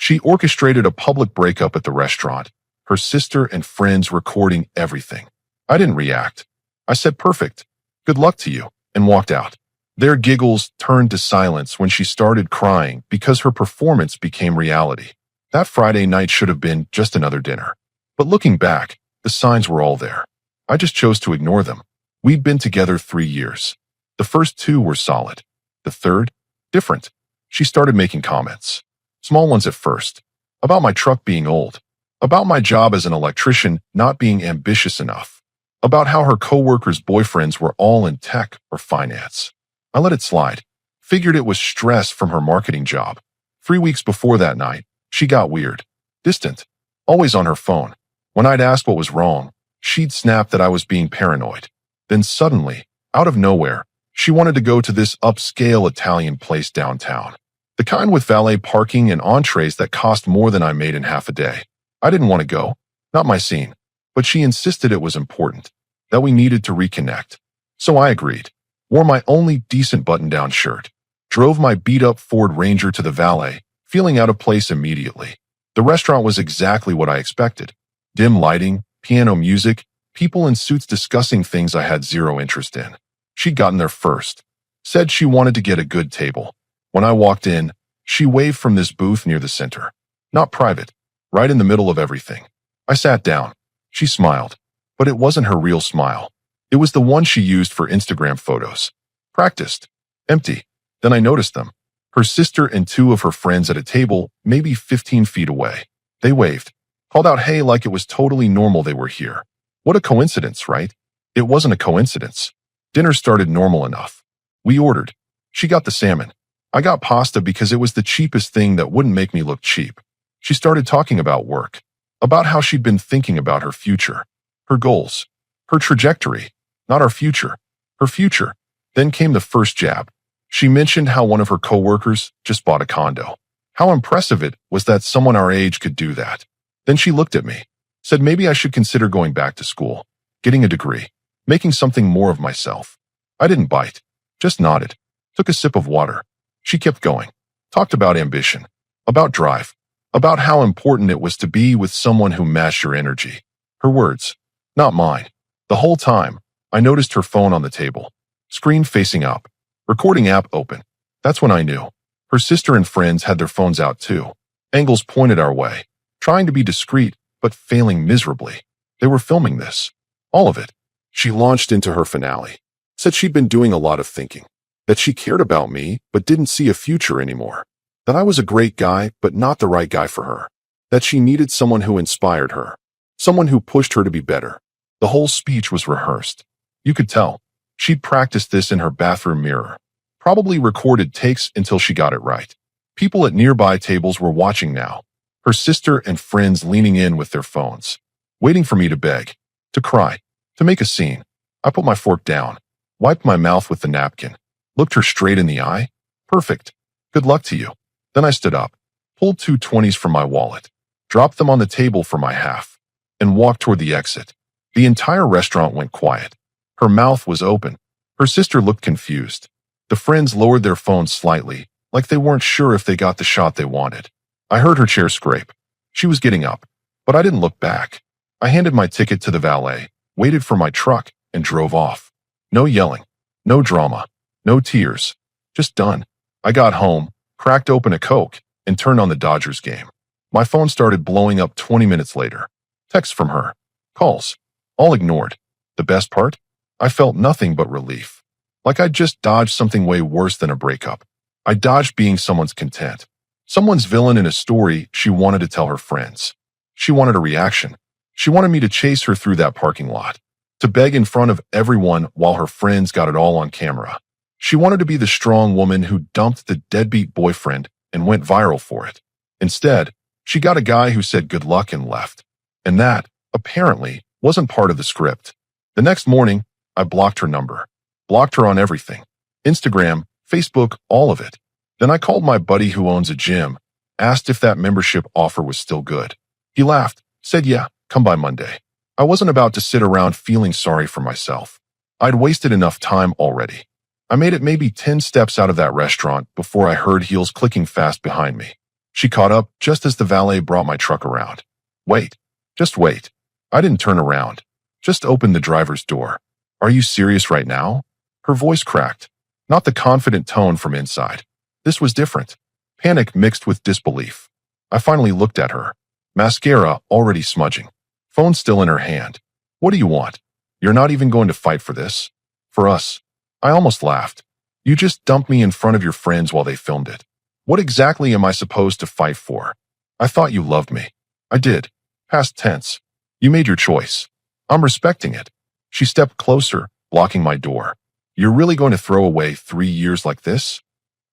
She orchestrated a public breakup at the restaurant, her sister and friends recording everything. I didn't react. I said, "Perfect. Good luck to you," and walked out. Their giggles turned to silence when she started crying because her performance became reality. That Friday night should have been just another dinner. But looking back, the signs were all there. I just chose to ignore them. We'd been together 3 years. The first 2 were solid. The third, different. She started making comments. Small ones at first. About my truck being old. About my job as an electrician not being ambitious enough. About how her coworkers' boyfriends were all in tech or finance. I let it slide. Figured it was stress from her marketing job. 3 weeks before that night, she got weird. Distant. Always on her phone. When I'd ask what was wrong, she'd snap that I was being paranoid. Then suddenly, out of nowhere, she wanted to go to this upscale Italian place downtown. The kind with valet parking and entrees that cost more than I made in half a day. I didn't want to go. Not my scene. But she insisted it was important. That we needed to reconnect. So I agreed. Wore my only decent button-down shirt. Drove my beat-up Ford Ranger to the valet, feeling out of place immediately. The restaurant was exactly what I expected. Dim lighting, piano music, people in suits discussing things I had zero interest in. She'd gotten there first. Said she wanted to get a good table. When I walked in, she waved from this booth near the center. Not private. Right in the middle of everything. I sat down. She smiled. But it wasn't her real smile. It was the one she used for Instagram photos. Practiced. Empty. Then I noticed them. Her sister and 2 of her friends at a table, maybe 15 feet away. They waved. Called out hey like it was totally normal they were here. What a coincidence, right? It wasn't a coincidence. Dinner started normal enough. We ordered. She got the salmon. I got pasta because it was the cheapest thing that wouldn't make me look cheap. She started talking about work. About how she'd been thinking about her future. Her goals. Her trajectory. Not our future. Her future. Then came the first jab. She mentioned how one of her coworkers just bought a condo. How impressive it was that someone our age could do that. Then she looked at me. Said maybe I should consider going back to school. Getting a degree. Making something more of myself. I didn't bite. Just nodded. Took a sip of water. She kept going. Talked about ambition. About drive. About how important it was to be with someone who matched your energy. Her words. Not mine. The whole time, I noticed her phone on the table. Screen facing up. Recording app open. That's when I knew. Her sister and friends had their phones out too. Angles pointed our way. Trying to be discreet, but failing miserably. They were filming this. All of it. She launched into her finale. Said she'd been doing a lot of thinking. That she cared about me, but didn't see a future anymore. That I was a great guy, but not the right guy for her. That she needed someone who inspired her. Someone who pushed her to be better. The whole speech was rehearsed. You could tell. She'd practiced this in her bathroom mirror. Probably recorded takes until she got it right. People at nearby tables were watching now. Her sister and friends leaning in with their phones. Waiting for me to beg. To cry. To make a scene. I put my fork down. Wiped my mouth with the napkin. Looked her straight in the eye. Perfect. Good luck to you. Then I stood up. Pulled 2 20s from my wallet. Dropped them on the table for my half. And walked toward the exit. The entire restaurant went quiet. Her mouth was open. Her sister looked confused. The friends lowered their phones slightly, like they weren't sure if they got the shot they wanted. I heard her chair scrape. She was getting up, but I didn't look back. I handed my ticket to the valet, waited for my truck, and drove off. No yelling. No drama. No tears. Just done. I got home, cracked open a Coke, and turned on the Dodgers game. My phone started blowing up 20 minutes later. Texts from her. Calls. All ignored. The best part? I felt nothing but relief. Like I'd just dodged something way worse than a breakup. I dodged being someone's content. Someone's villain in a story she wanted to tell her friends. She wanted a reaction. She wanted me to chase her through that parking lot. To beg in front of everyone while her friends got it all on camera. She wanted to be the strong woman who dumped the deadbeat boyfriend and went viral for it. Instead, she got a guy who said good luck and left. And that, apparently, wasn't part of the script. The next morning, I blocked her number. Blocked her on everything. Instagram, Facebook, all of it. Then I called my buddy who owns a gym, asked if that membership offer was still good. He laughed, said yeah, come by Monday. I wasn't about to sit around feeling sorry for myself. I'd wasted enough time already. I made it maybe 10 steps out of that restaurant before I heard heels clicking fast behind me. She caught up just as the valet brought my truck around. Wait. Just wait. I didn't turn around. Just opened the driver's door. Are you serious right now? Her voice cracked. Not the confident tone from inside. This was different. Panic mixed with disbelief. I finally looked at her. Mascara already smudging. Phone still in her hand. What do you want? You're not even going to fight for this? For us? I almost laughed. You just dumped me in front of your friends while they filmed it. What exactly am I supposed to fight for? I thought you loved me. I did. Past tense. You made your choice. I'm respecting it. She stepped closer, blocking my door. You're really going to throw away 3 years like this?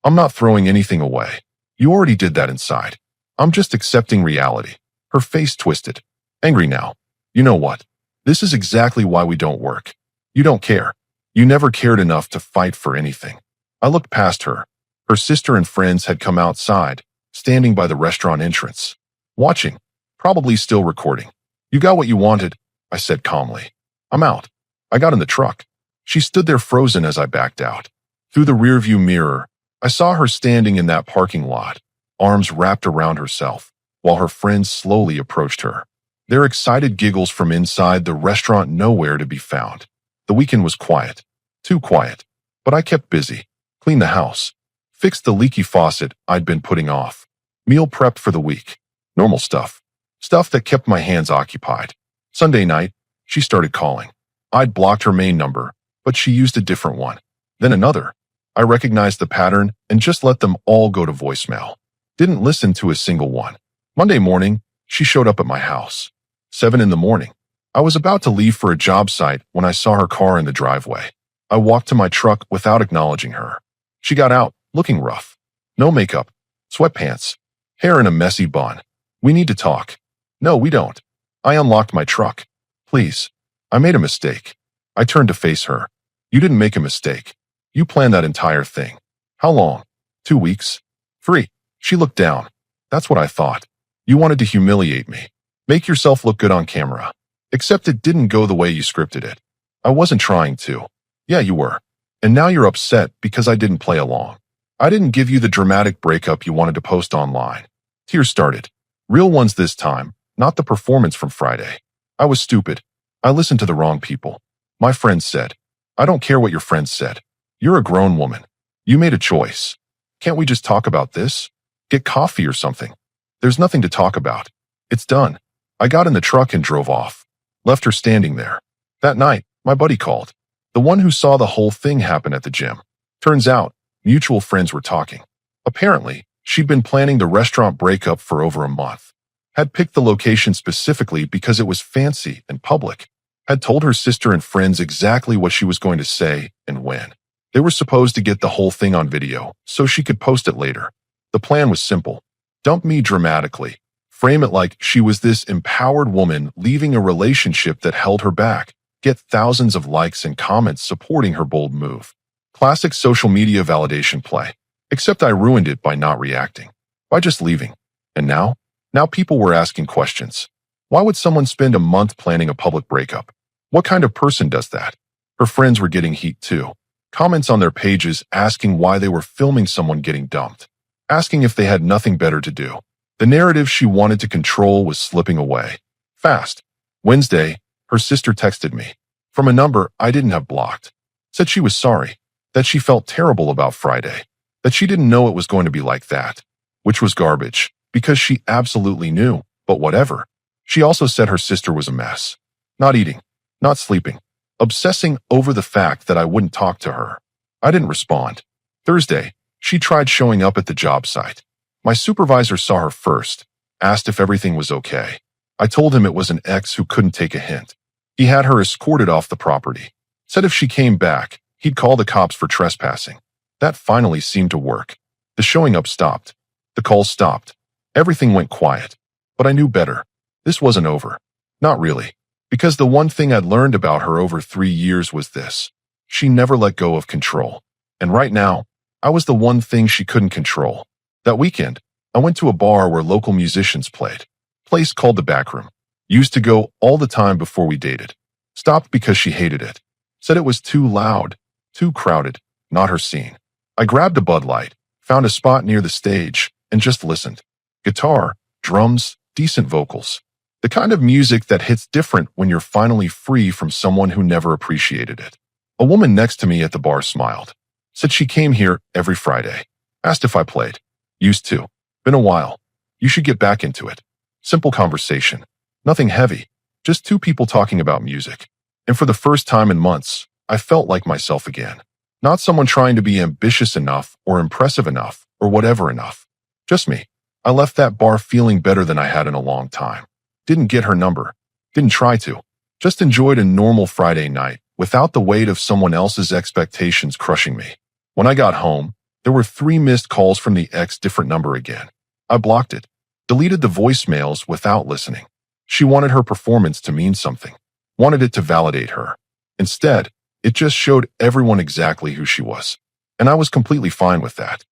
I'm not throwing anything away. You already did that inside. I'm just accepting reality. Her face twisted. Angry now. You know what? This is exactly why we don't work. You don't care. You never cared enough to fight for anything. I looked past her. Her sister and friends had come outside, standing by the restaurant entrance. Watching. Probably still recording. You got what you wanted, I said calmly. I'm out. I got in the truck. She stood there frozen as I backed out. Through the rearview mirror, I saw her standing in that parking lot, arms wrapped around herself, while her friends slowly approached her. Their excited giggles from inside the restaurant nowhere to be found. The weekend was quiet. Too quiet. But I kept busy. Cleaned the house. Fixed the leaky faucet I'd been putting off. Meal prepped for the week. Normal stuff. Stuff that kept my hands occupied. Sunday night, she started calling. I'd blocked her main number, but she used a different one. Then another. I recognized the pattern and just let them all go to voicemail. Didn't listen to a single one. Monday morning, she showed up at my house. 7 in the morning. I was about to leave for a job site when I saw her car in the driveway. I walked to my truck without acknowledging her. She got out, looking rough. No makeup, sweatpants, hair in a messy bun. We need to talk. No, we don't. I unlocked my truck. Please. I made a mistake. I turned to face her. You didn't make a mistake. You planned that entire thing. How long? 2 weeks? 3. She looked down. That's what I thought. You wanted to humiliate me. Make yourself look good on camera. Except it didn't go the way you scripted it. I wasn't trying to. Yeah, you were. And now you're upset because I didn't play along. I didn't give you the dramatic breakup you wanted to post online. Tears started. Real ones this time, not the performance from Friday. I was stupid. I listened to the wrong people. My friends said. I don't care what your friends said. You're a grown woman. You made a choice. Can't we just talk about this? Get coffee or something. There's nothing to talk about. It's done. I got in the truck and drove off. Left her standing there. That night, my buddy called. The one who saw the whole thing happen at the gym. Turns out, mutual friends were talking. Apparently, she'd been planning the restaurant breakup for over a month. Had picked the location specifically because it was fancy and public. Had told her sister and friends exactly what she was going to say and when. They were supposed to get the whole thing on video so she could post it later. The plan was simple. Dump me dramatically. Frame it like she was this empowered woman leaving a relationship that held her back. Get thousands of likes and comments supporting her bold move. Classic social media validation play. Except I ruined it by not reacting. By just leaving. And now? Now people were asking questions. Why would someone spend a month planning a public breakup? What kind of person does that? Her friends were getting heat too. Comments on their pages asking why they were filming someone getting dumped. Asking if they had nothing better to do. The narrative she wanted to control was slipping away. Fast. Wednesday, her sister texted me. From a number I didn't have blocked. Said she was sorry. That she felt terrible about Friday. That she didn't know it was going to be like that. Which was garbage. Because she absolutely knew. But whatever. She also said her sister was a mess. Not eating. Not sleeping. Obsessing over the fact that I wouldn't talk to her. I didn't respond. Thursday, she tried showing up at the job site. My supervisor saw her first. Asked if everything was okay. I told him it was an ex who couldn't take a hint. He had her escorted off the property. Said if she came back, he'd call the cops for trespassing. That finally seemed to work. The showing up stopped. The calls stopped. Everything went quiet. But I knew better. This wasn't over. Not really. Because the one thing I'd learned about her over 3 years was this. She never let go of control. And right now, I was the one thing she couldn't control. That weekend, I went to a bar where local musicians played. Place called the Backroom. Used to go all the time before we dated. Stopped because she hated it. Said it was too loud, too crowded, not her scene. I grabbed a Bud Light, found a spot near the stage, and just listened. Guitar, drums, decent vocals. The kind of music that hits different when you're finally free from someone who never appreciated it. A woman next to me at the bar smiled. Said she came here every Friday. Asked if I played. Used to. Been a while. You should get back into it. Simple conversation. Nothing heavy. Just two people talking about music. And for the first time in months, I felt like myself again. Not someone trying to be ambitious enough or impressive enough or whatever enough. Just me. I left that bar feeling better than I had in a long time. Didn't get her number. Didn't try to. Just enjoyed a normal Friday night without the weight of someone else's expectations crushing me. When I got home, there were 3 missed calls from the ex different number again. I blocked it. Deleted the voicemails without listening. She wanted her performance to mean something. Wanted it to validate her. Instead, it just showed everyone exactly who she was. And I was completely fine with that.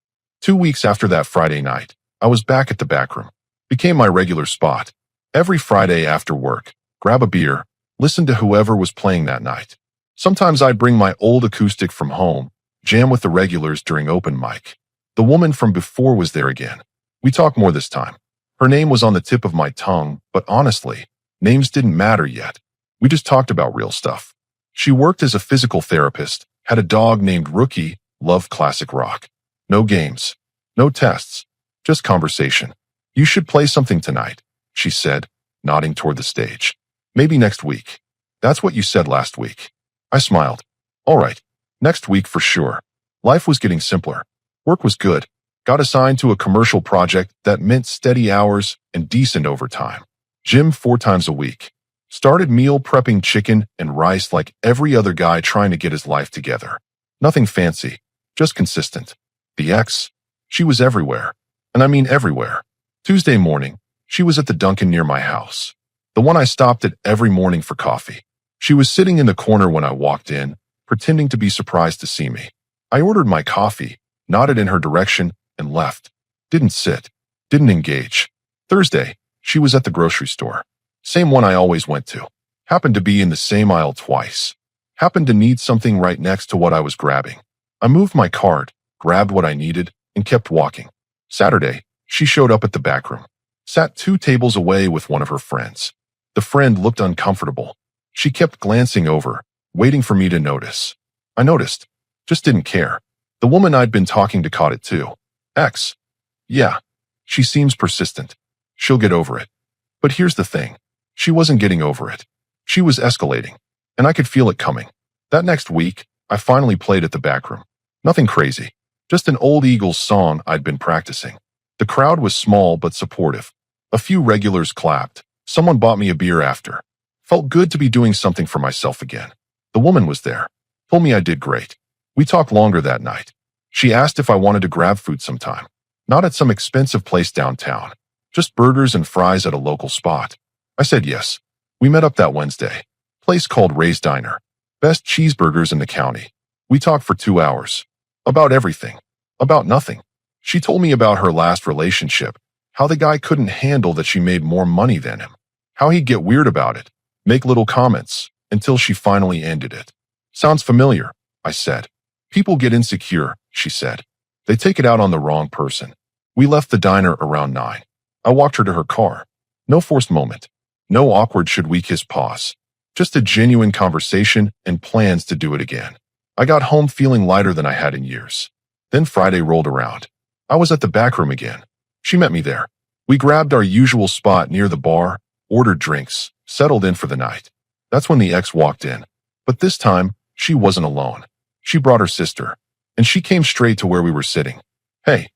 2 weeks after that Friday night, I was back at the back room. Became my regular spot. Every Friday after work, grab a beer, listen to whoever was playing that night. Sometimes I'd bring my old acoustic from home, jam with the regulars during open mic. The woman from before was there again. We talked more this time. Her name was on the tip of my tongue, but honestly, names didn't matter yet. We just talked about real stuff. She worked as a physical therapist, had a dog named Rookie, loved classic rock. No games. No tests. Just conversation. You should play something tonight, she said, nodding toward the stage. Maybe next week. That's what you said last week. I smiled. All right. Next week for sure. Life was getting simpler. Work was good. Got assigned to a commercial project that meant steady hours and decent overtime. Gym 4 times a week. Started meal prepping chicken and rice like every other guy trying to get his life together. Nothing fancy, just consistent. The ex, she was everywhere. And I mean everywhere. Tuesday morning, she was at the Dunkin' near my house. The one I stopped at every morning for coffee. She was sitting in the corner when I walked in, pretending to be surprised to see me. I ordered my coffee, nodded in her direction, and left. Didn't sit. Didn't engage. Thursday, she was at the grocery store. Same one I always went to. Happened to be in the same aisle twice. Happened to need something right next to what I was grabbing. I moved my cart, grabbed what I needed, and kept walking. Saturday, she showed up at the back room. Sat 2 tables away with one of her friends. The friend looked uncomfortable. She kept glancing over, waiting for me to notice. I noticed. Just didn't care. The woman I'd been talking to caught it too. Ex. Yeah. She seems persistent. She'll get over it. But here's the thing. She wasn't getting over it. She was escalating. And I could feel it coming. That next week, I finally played at the back room. Nothing crazy. Just an old Eagles song I'd been practicing. The crowd was small but supportive. A few regulars clapped. Someone bought me a beer after. Felt good to be doing something for myself again. The woman was there. Told me I did great. We talked longer that night. She asked if I wanted to grab food sometime. Not at some expensive place downtown. Just burgers and fries at a local spot. I said yes. We met up that Wednesday. Place called Ray's Diner. Best cheeseburgers in the county. We talked for 2 hours. About everything. About nothing. She told me about her last relationship. How the guy couldn't handle that she made more money than him. How he'd get weird about it. Make little comments. Until she finally ended it. Sounds familiar, I said. People get insecure, she said. They take it out on the wrong person. We left the diner around 9. I walked her to her car. No forced moment. No awkward should we kiss pause. Just a genuine conversation and plans to do it again. I got home feeling lighter than I had in years. Then Friday rolled around. I was at the back room again. She met me there. We grabbed our usual spot near the bar, ordered drinks, settled in for the night. That's when the ex walked in. But this time, she wasn't alone. She brought her sister. And she came straight to where we were sitting. Hey.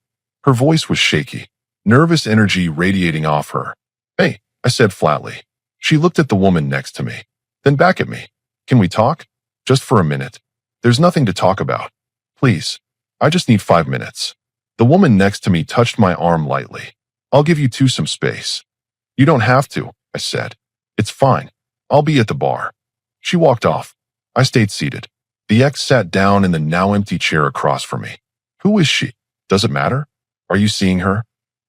Her voice was shaky. Nervous energy radiating off her. Hey, I said flatly. She looked at the woman next to me. Then back at me. Can we talk? Just for a minute. There's nothing to talk about. Please. I just need 5 minutes. The woman next to me touched my arm lightly. I'll give you 2 some space. You don't have to, I said. It's fine. I'll be at the bar. She walked off. I stayed seated. The ex sat down in the now empty chair across from me. Who is she? Does it matter? Are you seeing her?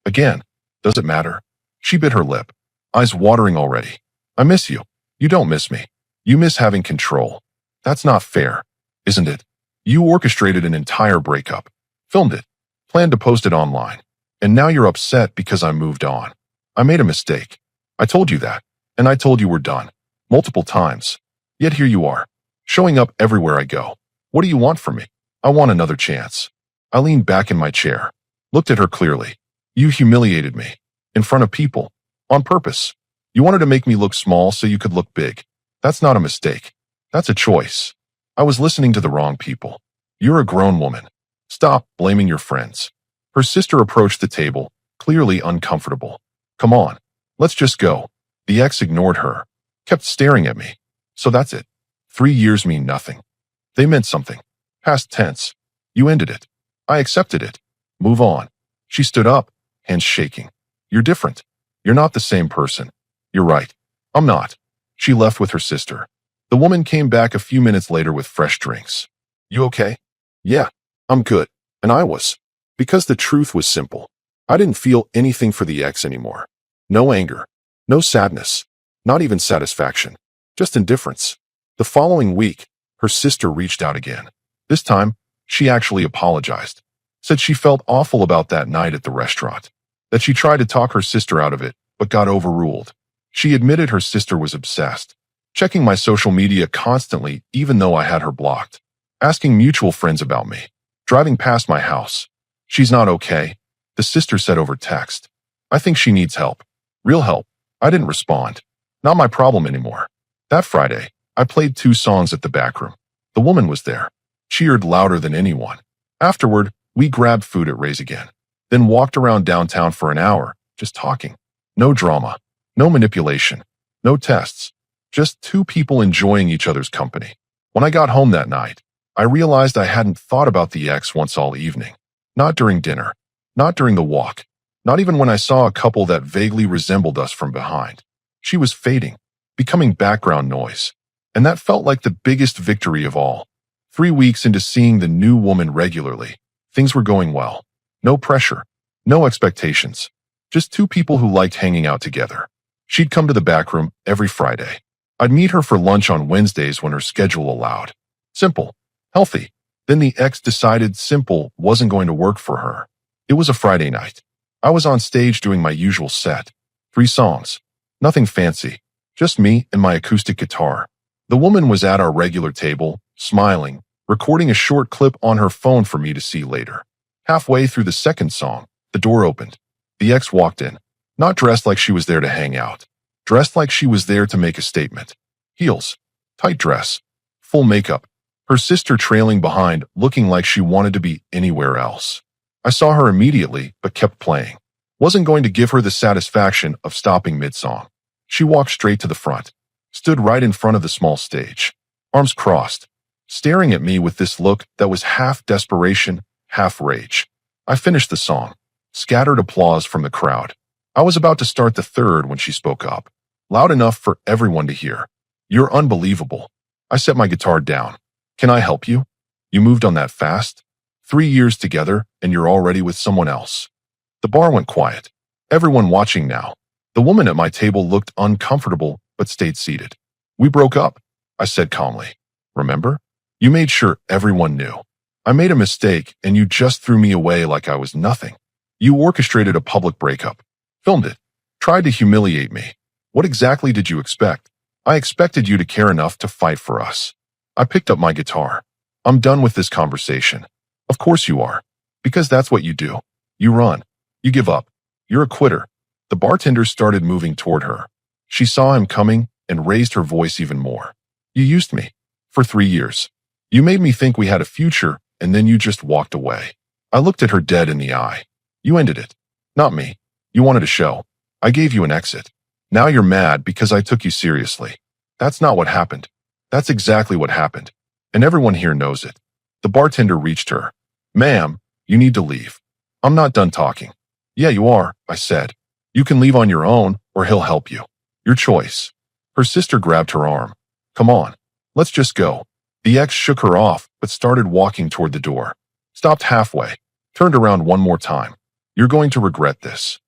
Again, does it matter? She bit her lip. Eyes watering already. I miss you. You don't miss me. You miss having control. That's not fair, isn't it? You orchestrated an entire breakup. Filmed it. Planned to post it online. And now you're upset because I moved on. I made a mistake. I told you that. And I told you we're done. Multiple times. Yet here you are, showing up everywhere I go. What do you want from me? I want another chance. I leaned back in my chair, looked at her clearly. You humiliated me. In front of people. On purpose. You wanted to make me look small so you could look big. That's not a mistake. That's a choice. I was listening to the wrong people. You're a grown woman. Stop blaming your friends. Her sister approached the table, clearly uncomfortable. Come on. Let's just go. The ex ignored her. Kept staring at me. So that's it. 3 years mean nothing. They meant something. Past tense. You ended it. I accepted it. Move on. She stood up, hands shaking. You're different. You're not the same person. You're right. I'm not. She left with her sister. The woman came back a few minutes later with fresh drinks. You okay? Yeah, I'm good. And I was. Because the truth was simple. I didn't feel anything for the ex anymore. No anger. No sadness. Not even satisfaction. Just indifference. The following week, her sister reached out again. This time, she actually apologized. Said she felt awful about that night at the restaurant. That she tried to talk her sister out of it, but got overruled. She admitted her sister was obsessed. Checking my social media constantly even though I had her blocked. Asking mutual friends about me. Driving past my house. She's not okay, the sister said over text. I think she needs help. Real help. I didn't respond. Not my problem anymore. That Friday, I played 2 songs at the back room. The woman was there. Cheered louder than anyone. Afterward, we grabbed food at Ray's again. Then walked around downtown for an hour, just talking. No drama. No manipulation. No tests. Just 2 people enjoying each other's company. When I got home that night, I realized I hadn't thought about the ex once all evening. Not during dinner. Not during the walk. Not even when I saw a couple that vaguely resembled us from behind. She was fading, becoming background noise. And that felt like the biggest victory of all. 3 weeks into seeing the new woman regularly, things were going well. No pressure. No expectations. Just 2 people who liked hanging out together. She'd come to the back room every Friday. I'd meet her for lunch on Wednesdays when her schedule allowed. Simple. Healthy. Then the ex decided simple wasn't going to work for her. It was a Friday night. I was on stage doing my usual set. 3 songs. Nothing fancy. Just me and my acoustic guitar. The woman was at our regular table, smiling, recording a short clip on her phone for me to see later. Halfway through the second song, the door opened. The ex walked in. Not dressed like she was there to hang out. Dressed like she was there to make a statement. Heels. Tight dress. Full makeup. Her sister trailing behind, looking like she wanted to be anywhere else. I saw her immediately, but kept playing. Wasn't going to give her the satisfaction of stopping mid-song. She walked straight to the front. Stood right in front of the small stage. Arms crossed. Staring at me with this look that was half desperation, half rage. I finished the song. Scattered applause from the crowd. I was about to start the third when she spoke up. Loud enough for everyone to hear. You're unbelievable. I set my guitar down. Can I help you? You moved on that fast? 3 years together and you're already with someone else. The bar went quiet. Everyone watching now. The woman at my table looked uncomfortable but stayed seated. We broke up, I said calmly. Remember? You made sure everyone knew. I made a mistake and you just threw me away like I was nothing. You orchestrated a public breakup. Filmed it. Tried to humiliate me. What exactly did you expect? I expected you to care enough to fight for us. I picked up my guitar. I'm done with this conversation. Of course you are. Because that's what you do. You run. You give up. You're a quitter. The bartender started moving toward her. She saw him coming and raised her voice even more. You used me. For 3 years. You made me think we had a future and then you just walked away. I looked at her dead in the eye. You ended it. Not me. You wanted a show. I gave you an exit. Now you're mad because I took you seriously. That's not what happened. That's exactly what happened. And everyone here knows it. The bartender reached her. Ma'am, you need to leave. I'm not done talking. Yeah, you are, I said. You can leave on your own or he'll help you. Your choice. Her sister grabbed her arm. Come on. Let's just go. The ex shook her off but started walking toward the door. Stopped halfway. Turned around one more time. You're going to regret this.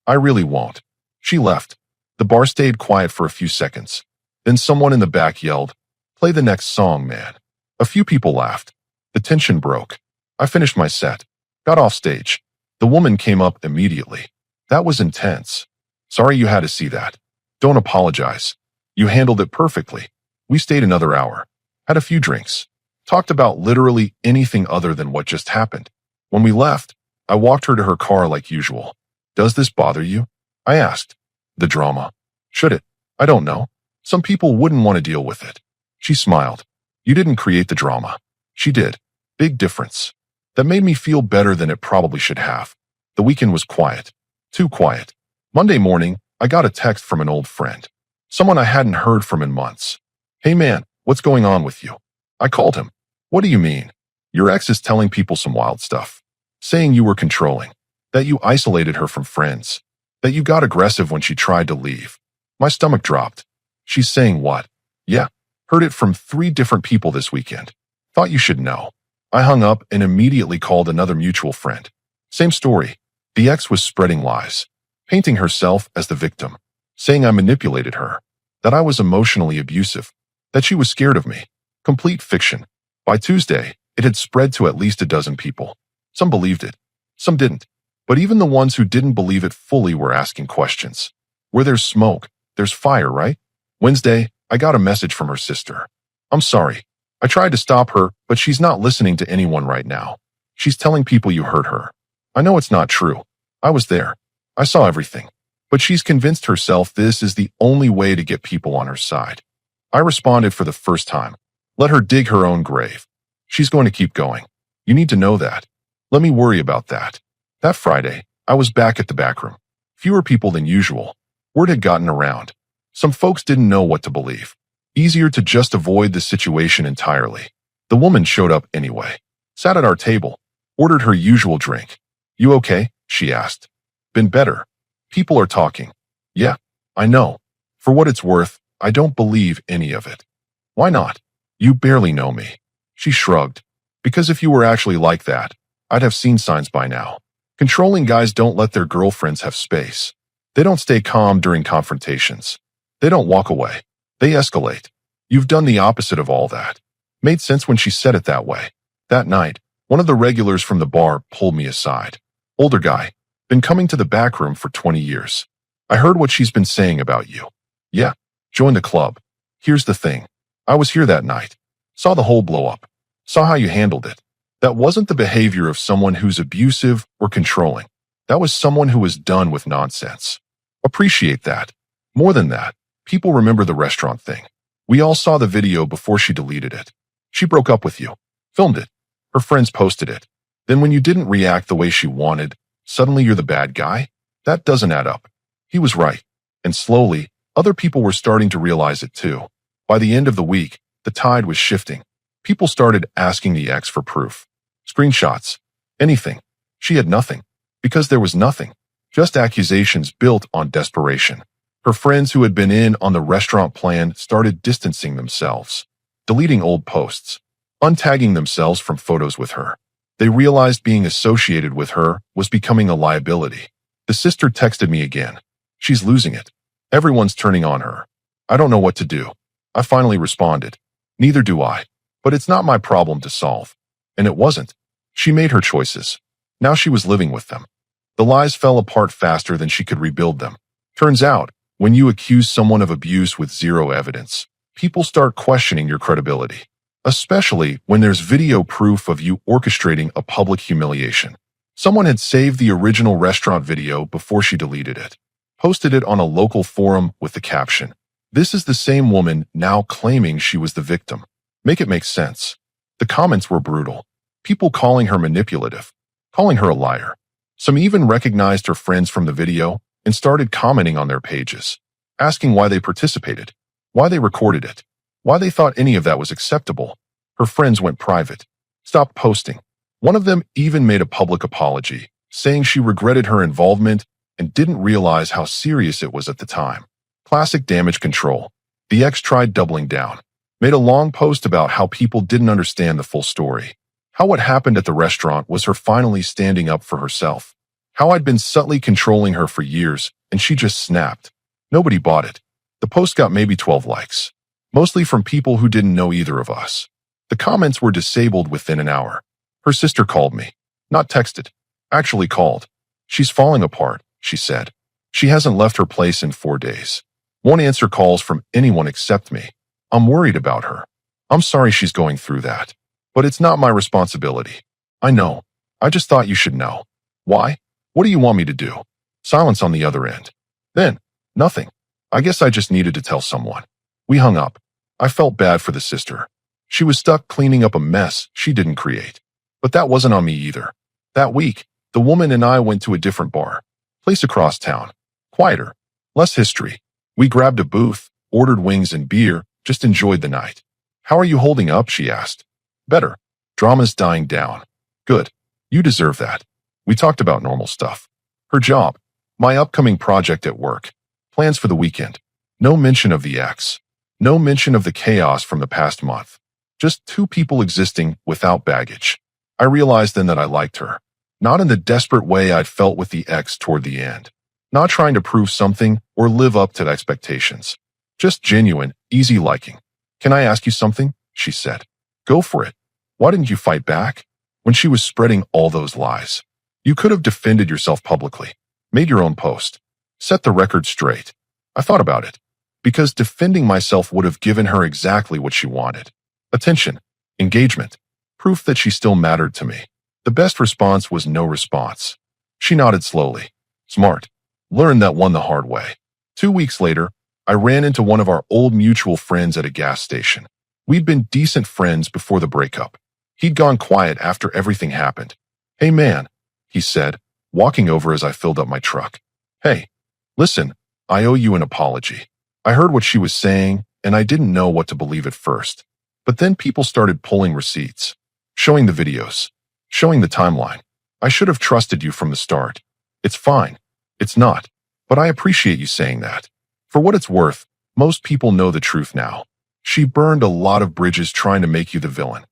I really won't. She left. The bar stayed quiet for a few seconds. Then someone in the back yelled, play the next song, man. A few people laughed. The tension broke. I finished my set. Got off stage. The woman came up immediately. That was intense. Sorry you had to see that. Don't apologize. You handled it perfectly. We stayed another hour, had a few drinks, talked about literally anything other than what just happened. When we left, I walked her to her car like usual. Does this bother you? I asked. The drama. Should it? I don't know. Some people wouldn't want to deal with it. She smiled. You didn't create the drama. She did. Big difference. That made me feel better than it probably should have. The weekend was quiet. Too quiet. Monday morning, I got a text from an old friend. Someone I hadn't heard from in months. Hey man, what's going on with you? I called him. What do you mean? Your ex is telling people some wild stuff. Saying you were controlling. That you isolated her from friends. That you got aggressive when she tried to leave. My stomach dropped. She's saying what? Yeah. Heard it from 3 different people this weekend. Thought you should know. I hung up and immediately called another mutual friend. Same story. The ex was spreading lies. Painting herself as the victim. Saying I manipulated her. That I was emotionally abusive. That she was scared of me. Complete fiction. By Tuesday, it had spread to at least a dozen people. Some believed it. Some didn't. But even the ones who didn't believe it fully were asking questions. Where there's smoke, there's fire, right? Wednesday, I got a message from her sister. I'm sorry. I tried to stop her, but she's not listening to anyone right now. She's telling people you hurt her. I know it's not true. I was there. I saw everything. But she's convinced herself this is the only way to get people on her side. I responded for the first time. Let her dig her own grave. She's going to keep going. You need to know that. Let me worry about that. That Friday, I was back at the back room. Fewer people than usual. Word had gotten around. Some folks didn't know what to believe. Easier to just avoid the situation entirely. The woman showed up anyway. Sat at our table. Ordered her usual drink. You okay? She asked. Been better. People are talking. Yeah, I know. For what it's worth, I don't believe any of it. Why not? You barely know me. She shrugged. Because if you were actually like that, I'd have seen signs by now. Controlling guys don't let their girlfriends have space. They don't stay calm during confrontations. They don't walk away. They escalate. You've done the opposite of all that. Made sense when she said it that way. That night, one of the regulars from the bar pulled me aside. Older guy. Been coming to the back room for 20 years. I heard what she's been saying about you. Yeah, join the club. Here's the thing. I was here that night. Saw the whole blow up. Saw how you handled it. That wasn't the behavior of someone who's abusive or controlling. That was someone who was done with nonsense. Appreciate that. More than that, people remember the restaurant thing. We all saw the video before she deleted it. She broke up with you. Filmed it. Her friends posted it. Then when you didn't react the way she wanted, suddenly you're the bad guy? That doesn't add up. He was right. And slowly, other people were starting to realize it too. By the end of the week, the tide was shifting. People started asking the ex for proof. Screenshots. Anything. She had nothing. Because there was nothing. Just accusations built on desperation. Her friends who had been in on the restaurant plan started distancing themselves. Deleting old posts. Untagging themselves from photos with her. They realized being associated with her was becoming a liability. The sister texted me again. She's losing it. Everyone's turning on her. I don't know what to do. I finally responded. Neither do I. But it's not my problem to solve. And it wasn't. She made her choices. Now she was living with them. The lies fell apart faster than she could rebuild them. Turns out, when you accuse someone of abuse with zero evidence, people start questioning your credibility. Especially when there's video proof of you orchestrating a public humiliation. Someone had saved the original restaurant video before she deleted it. Posted it on a local forum with the caption, "This is the same woman now claiming she was the victim." Make it make sense. The comments were brutal. People calling her manipulative. Calling her a liar. Some even recognized her friends from the video and started commenting on their pages. Asking why they participated. Why they recorded it. Why they thought any of that was acceptable. Her friends went private. Stopped posting. One of them even made a public apology, saying she regretted her involvement and didn't realize how serious it was at the time. Classic damage control. The ex tried doubling down. Made a long post about how people didn't understand the full story. How what happened at the restaurant was her finally standing up for herself. How I'd been subtly controlling her for years and she just snapped. Nobody bought it. The post got maybe 12 likes. Mostly from people who didn't know either of us. The comments were disabled within an hour. Her sister called me. Not texted. Actually called. She's falling apart, she said. She hasn't left her place in 4 days. Won't answer calls from anyone except me. I'm worried about her. I'm sorry she's going through that. But it's not my responsibility. I know. I just thought you should know. Why? What do you want me to do? Silence on the other end. Then, nothing. I guess I just needed to tell someone. We hung up. I felt bad for the sister. She was stuck cleaning up a mess she didn't create. But that wasn't on me either. That week, the woman and I went to a different bar. Place across town. Quieter. Less history. We grabbed a booth, ordered wings and beer, just enjoyed the night. How are you holding up? She asked. Better. Drama's dying down. Good. You deserve that. We talked about normal stuff. Her job. My upcoming project at work. Plans for the weekend. No mention of the ex. No mention of the chaos from the past month. Just two people existing without baggage. I realized then that I liked her. Not in the desperate way I'd felt with the ex toward the end. Not trying to prove something or live up to expectations. Just genuine, easy liking. Can I ask you something? She said. Go for it. Why didn't you fight back? When she was spreading all those lies. You could have defended yourself publicly. Made your own post. Set the record straight. I thought about it. Because defending myself would have given her exactly what she wanted. Attention. Engagement. Proof that she still mattered to me. The best response was no response. She nodded slowly. Smart. Learned that one the hard way. 2 weeks later, I ran into one of our old mutual friends at a gas station. We'd been decent friends before the breakup. He'd gone quiet after everything happened. Hey man, he said, walking over as I filled up my truck. Hey, listen, I owe you an apology. I heard what she was saying, and I didn't know what to believe at first. But then people started pulling receipts, showing the videos, showing the timeline. I should have trusted you from the start. It's fine. It's not. But I appreciate you saying that. For what it's worth, most people know the truth now. She burned a lot of bridges trying to make you the villain.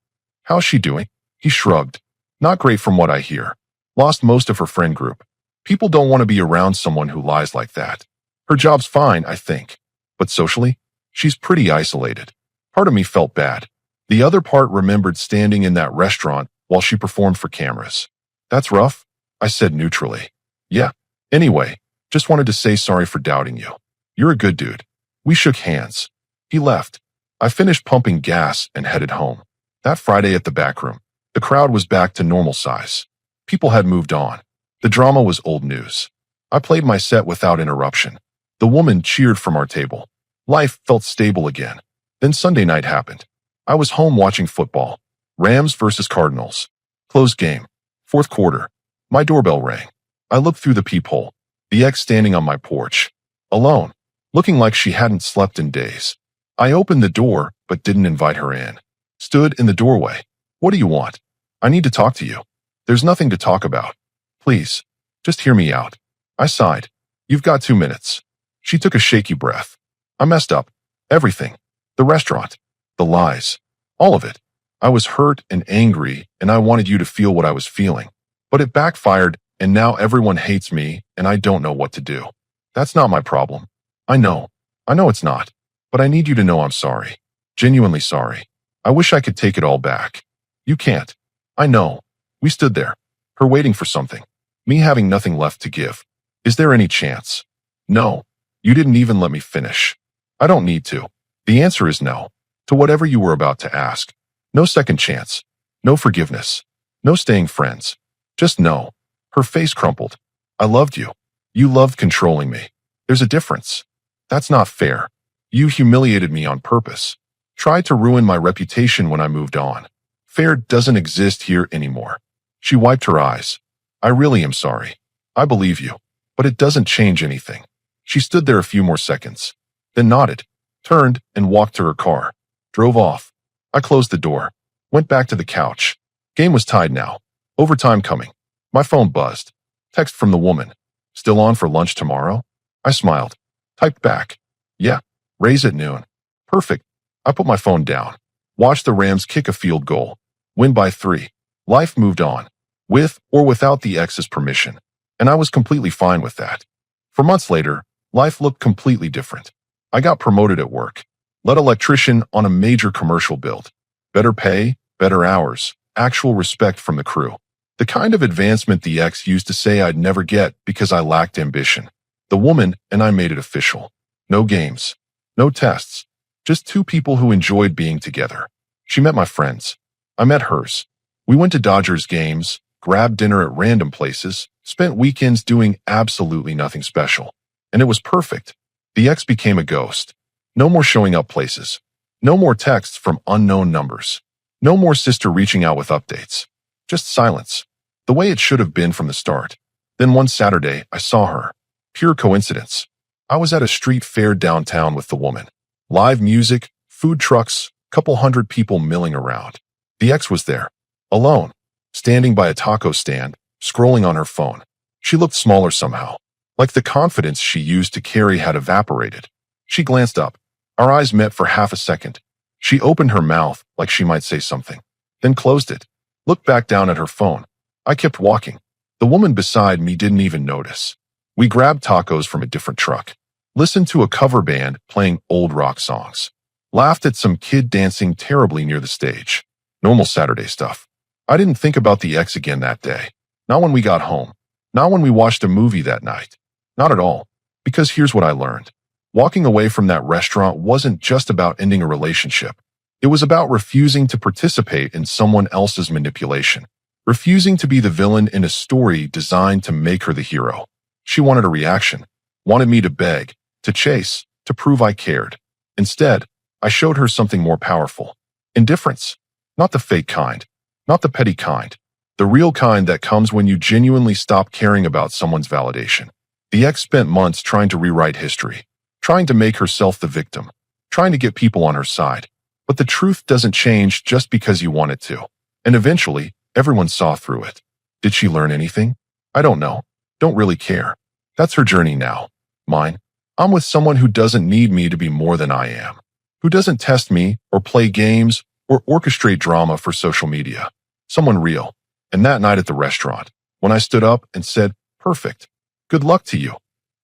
How's she doing? He shrugged. Not great from what I hear. Lost most of her friend group. People don't want to be around someone who lies like that. Her job's fine, I think. But socially, she's pretty isolated. Part of me felt bad. The other part remembered standing in that restaurant while she performed for cameras. That's rough, I said neutrally. Yeah. Anyway, just wanted to say sorry for doubting you. You're a good dude. We shook hands. He left. I finished pumping gas and headed home. That Friday at the back room, the crowd was back to normal size. People had moved on. The drama was old news. I played my set without interruption. The woman cheered from our table. Life felt stable again. Then Sunday night happened. I was home watching football. Rams versus Cardinals. Close game. Fourth quarter. My doorbell rang. I looked through the peephole. The ex standing on my porch. Alone. Looking like she hadn't slept in days. I opened the door, but didn't invite her in. Stood in the doorway. What do you want? I need to talk to you. There's nothing to talk about. Please, just hear me out. I sighed. You've got 2 minutes. She took a shaky breath. I messed up. Everything. The restaurant. The lies. All of it. I was hurt and angry, and I wanted you to feel what I was feeling. But it backfired, and now everyone hates me, and I don't know what to do. That's not my problem. I know it's not. But I need you to know I'm sorry. Genuinely sorry. I wish I could take it all back. You can't. I know. We stood there. Her waiting for something. Me having nothing left to give. Is there any chance? No. You didn't even let me finish. I don't need to. The answer is no. To whatever you were about to ask. No second chance. No forgiveness. No staying friends. Just no. Her face crumpled. I loved you. You loved controlling me. There's a difference. That's not fair. You humiliated me on purpose. Tried to ruin my reputation when I moved on. Fair doesn't exist here anymore. She wiped her eyes. I really am sorry. I believe you. But it doesn't change anything. She stood there a few more seconds. Then nodded. Turned and walked to her car. Drove off. I closed the door. Went back to the couch. Game was tied now. Overtime coming. My phone buzzed. Text from the woman. Still on for lunch tomorrow? I smiled. Typed back. Yeah. Raise at noon. Perfect. I put my phone down. Watched the Rams kick a field goal. Win by 3. Life moved on. With or without the ex's permission. And I was completely fine with that. For months later, life looked completely different. I got promoted at work. Led electrician on a major commercial build. Better pay, better hours, actual respect from the crew. The kind of advancement the ex used to say I'd never get because I lacked ambition. The woman and I made it official. No games. No tests. Just two people who enjoyed being together. She met my friends. I met hers. We went to Dodgers games, grabbed dinner at random places, spent weekends doing absolutely nothing special. And it was perfect. The ex became a ghost. No more showing up places. No more texts from unknown numbers. No more sister reaching out with updates. Just silence. The way it should have been from the start. Then one Saturday, I saw her. Pure coincidence. I was at a street fair downtown with the woman. Live music, food trucks, couple hundred people milling around. The ex was there. Alone. Standing by a taco stand, scrolling on her phone. She looked smaller somehow. Like the confidence she used to carry had evaporated. She glanced up. Our eyes met for half a second. She opened her mouth like she might say something, then closed it. Looked back down at her phone. I kept walking. The woman beside me didn't even notice. We grabbed tacos from a different truck. Listened to a cover band playing old rock songs. Laughed at some kid dancing terribly near the stage. Normal Saturday stuff. I didn't think about the ex again that day. Not when we got home. Not when we watched a movie that night. Not at all. Because here's what I learned. Walking away from that restaurant wasn't just about ending a relationship. It was about refusing to participate in someone else's manipulation. Refusing to be the villain in a story designed to make her the hero. She wanted a reaction. Wanted me to beg, to chase, to prove I cared. Instead, I showed her something more powerful. Indifference. Not the fake kind. Not the petty kind. The real kind that comes when you genuinely stop caring about someone's validation. The ex spent months trying to rewrite history. Trying to make herself the victim. Trying to get people on her side. But the truth doesn't change just because you want it to. And eventually, everyone saw through it. Did she learn anything? I don't know. Don't really care. That's her journey now. Mine. I'm with someone who doesn't need me to be more than I am. Who doesn't test me, or play games, or orchestrate drama for social media. Someone real. And that night at the restaurant, when I stood up and said, "Perfect. Good luck to you,"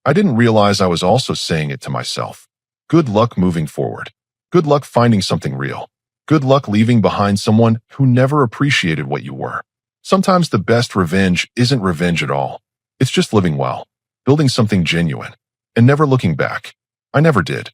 I didn't realize I was also saying it to myself. Good luck moving forward. Good luck finding something real. Good luck leaving behind someone who never appreciated what you were. Sometimes the best revenge isn't revenge at all. It's just living well, building something genuine, and never looking back. I never did.